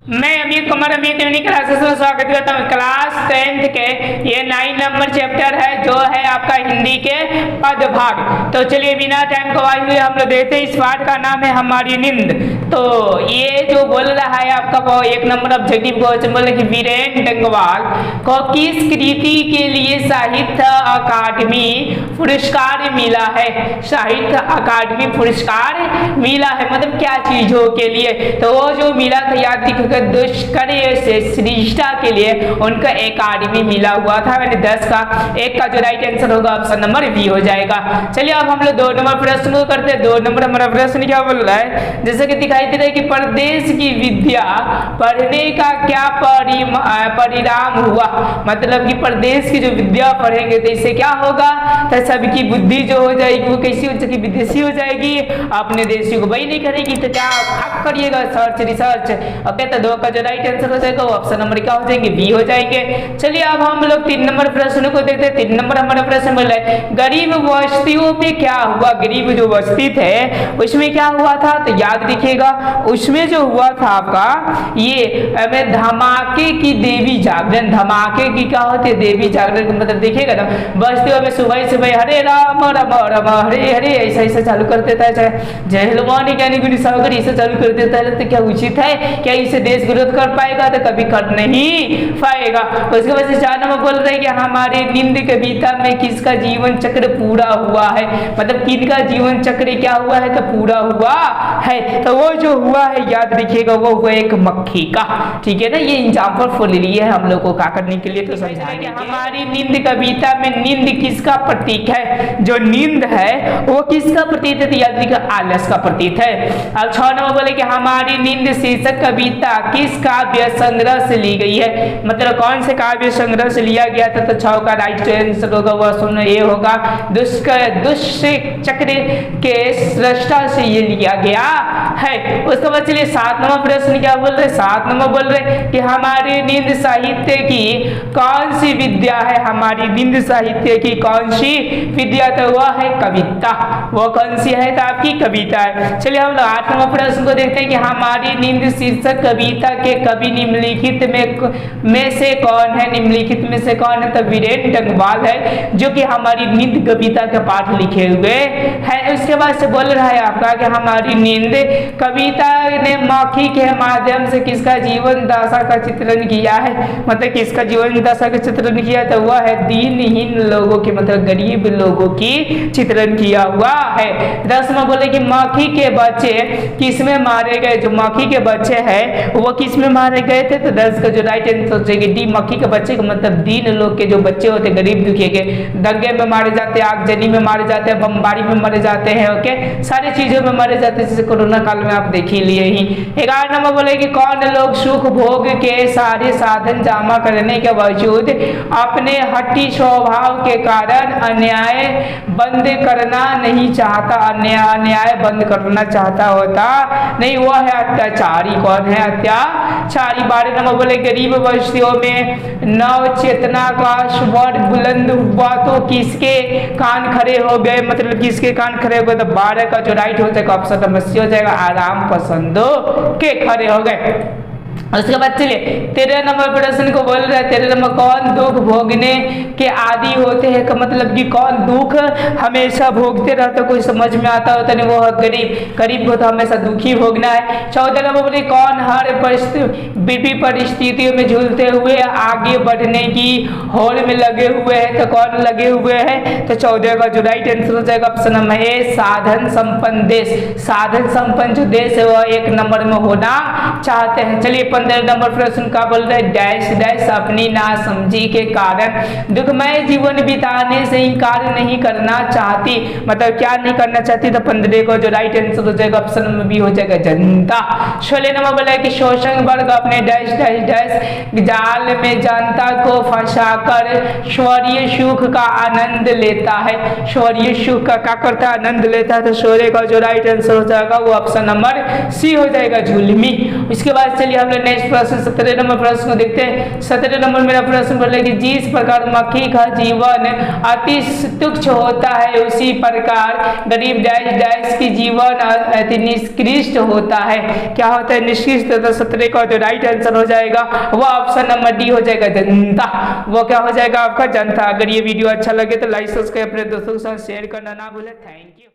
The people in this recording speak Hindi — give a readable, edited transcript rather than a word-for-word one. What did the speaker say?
मैं अमित कुमार क्लासेस में स्वागत करता हूँ। क्लास 10th के ये 9 नंबर चैप्टर है जो है आपका हिंदी के पदभाग। तो चलिए बिना टाइम गवाए हुए हम लोग देखते हैं। इस पाठ का नाम है हमारी नींद। तो ये जो बोल रहा है आपका वो 1 नंबर ऑब्जेक्टिव क्वेश्चन बोले कि वीरेन डंगवाल को किस कृति के लिए साहित्य अकादमी पुरस्कार मिला है। साहित्य अकादमी पुरस्कार मिला है मतलब क्या चीजों के लिए। तो वो जो मिला था याद दुष्कर्य से श्रेष्ठता के लिए उनका अकादमी मिला हुआ था। मैंने 10 का 1 का जो राइट आंसर होगा ऑप्शन नंबर बी हो जाएगा। चलिए अब हम लोग 2 नंबर प्रश्न को करते हैं। 2 नंबर हमारा प्रश्न क्या बोल रहा है, जैसे कि दिखाई दे रहा है कि प्रदेश की विद्या पढ़ने का क्या परिणाम हुआ। मतलब कि प्रदेश की जो विद्या पढ़ेंगे तो इससे क्या होगा, तो सबकी बुद्धि जो हो जाएगी वो कैसी हो जाएगी, विदेशी हो जाएगी, अपने देशी को वही नहीं करेगी। तो क्या आप करिएगा सर्च रिसर्च। ओके, तो 2 का जो राइट आंसर हो जाएगा वो ऑप्शन नंबर क्या हो जाएंगे, बी हो जाएंगे। चलिए अब हम लोग 3 नंबर प्रश्न को देखते हैं। 3 नंबर हमारा प्रश्न बोल रहा है गरीब बस्तियों में क्या हुआ। गरीब जो बस्ती थे उसमें क्या हुआ था, तो याद रखिएगा उसमें जो हुआ था आपका ये धमाके की देवी जागरण। धमाके की क्या होती है, देवी जागरण। मतलब देखिएगा ना बस्तियों में सुबह सुबह हरे राम राम राम हरे हरे ऐसा ऐसा चालू कर देता है। जय हनुमान ज्ञानी गुणी सागर ऐसा चालू कर देता है। तो क्या उचित है, क्या इसे देश विरोध कर पाएगा, तो कभी कर नहीं पाएगा। उसके बाद से 4 नंबर बोल रहे हैं कि हमारे नींद कविता में किसका जीवन चक्र पूरा हुआ है। मतलब किनका जीवन चक्र क्या हुआ है, तो पूरा हुआ है। तो वो जो हुआ है याद रखिएगा वो हुआ एक मक्खी का। ठीक है ना, ये एग्जाम्पल फॉर लिए है हम लोग को क्या करने के लिए, तो समझाने के। हमारी नींद कविता में नींद किसका प्रतीक है। जो नींद है वो किसका प्रतीक है, तो याद रखिएगा आलस का प्रतीक है। अब 6 नंबर बोले कि हमारी नींद शीर्षक कविता किस काव्य संग्रह से ली गई है। मतलब कौन से काव्य संग्रह से लिया गया था, तो 6 का राइट आंसर होगा वह सुन ये होगा दुष्चक्र के सृष्टा से ये लिया गया है। उसके बाद चलिए 7 नंबर प्रश्न क्या बोल रहे हैं। 7 नंबर बोल रहे कि हमारी नींद साहित्य की कौन सी विद्या है। हमारी नींद साहित्य की कौन सी विद्या, तो वह है कविता। वो कौन सी है, तो आपकी कविता है। चलिए हम लोग 8 नंबर प्रश्न को देखते हैं कि हमारी नींद शीर्षक कविता के कवि निम्नलिखित में से कौन है। निम्नलिखित में से कौन है, तो वीरेन डंगवाल है जो कि हमारी नींद कविता का पाठ लिखे हुए है। उसके बाद से बोल रहा है आपका कि हमारी नींद कविता ने मक्खी के माध्यम से किसका जीवन दशा का चित्रण किया है। मतलब किसका जीवन दशा का चित्रण किया, तो वह है दीनहीन लोगों की, मतलब गरीब लोगों की चित्रण किया हुआ है। 10 में बोले कि मक्खी के बच्चे किसमें मारे गए। जो मक्खी के बच्चे हैं वो किस में मारे गए थे, तो 10 का जो राइट आंसर है डी मक्खी के बच्चे का मतलब दीन लोग के जो बच्चे होते गरीब दुखिए के दंगे में मारे जाते हैं, आगजनी में मारे जाते हैं, बमबारी में मारे जाते हैं। ओके, सारी चीजों में मारे जाते हैं जैसे कोरोना काल में आप देख ही लिए ही। 11 नंबर बोले कि कौन लोग सुख भोग के सारे साधन जमा करने के बावजूद अपने हट्टी स्वभाव के कारण अन्याय बंद करना नहीं चाहता। अन्याय बंद करना चाहता होता नहीं, वो है अत्याचारी। कौन है अत्याचारी। 12 नंबर बोले गरीब बस्तियों में नव चेतना का स्वर बुलंद हुआ तो किसके कान खड़े हो गए। मतलब किसके कान खड़े हो गए, तो 12 का जो राइट हो जाएगा ऑप्शन नंबर सी हो जाएगा आराम पसंदों के खड़े हो गए। उसके बाद चलिए 13 नंबर प्रश्न को बोल रहे हैं 13 नंबर कौन दुख भोगने के आदि होते हैं। का मतलब कि कौन दुख हमेशा भोगते रहते, कोई समझ में आता होता नहीं, वो है गरीब। गरीब को तो हमेशा दुखी भोगना है। 14 नंबर बोले कौन हर परिस्थितियों में झूलते हुए आगे बढ़ने की होड़ में लगे हुए हैं, तो कौन लगे हुए हैं, तो 14 का जो राइट आंसर हो जाएगा ऑप्शन नंबर ए साधन संपन्न देश। साधन संपन्न जो देश है वह 1 नंबर में होना चाहते हैं। चलिए 15 नंबर प्रश्न का बोल रहे डैश डैश अपनी नासमझी के कारण दुखमय जीवन बिताने से इनकार नहीं करना चाहती। मतलब क्या नहीं करना चाहती, तो 15 को जो राइट आंसर हो जाएगा ऑप्शन नंबर बी हो जाएगा जनता। 16 नंबर बोला कि शोषण वर्ग अपने डैश डैश डैश जाल में जनता को फंसाकर स्वरीय सुख का आनंद लेता है। स्वरीय सुख का क्या करता है, आनंद लेता है। तो 16 का जो राइट आंसर हो जाएगा वो ऑप्शन नंबर सी हो जाएगा झुलमी। इसके बाद चलिए हम लोग नेक्स्ट प्रश्न 17 नंबर प्रश्न को देखते हैं। 17 नंबर मेरा प्रश्न बोले कि जिस प्रकार मक्खी का जीवन अति तुच्छ होता है उसी प्रकार गरीब डैश डैश की जीवन अति निष्कृष्ट होता है। क्या होता है निष्कृष्ट? तो 17 का जो राइट आंसर हो जाएगा वो ऑप्शन नंबर डी हो जाएगा, जनता। वो क्या हो जाएगा आपका? जनता। अगर ये वीडियो अच्छा लगे तो लाइक सब्सक्राइब अपने दोस्तों के साथ शेयर करना ना भूले। Thank you.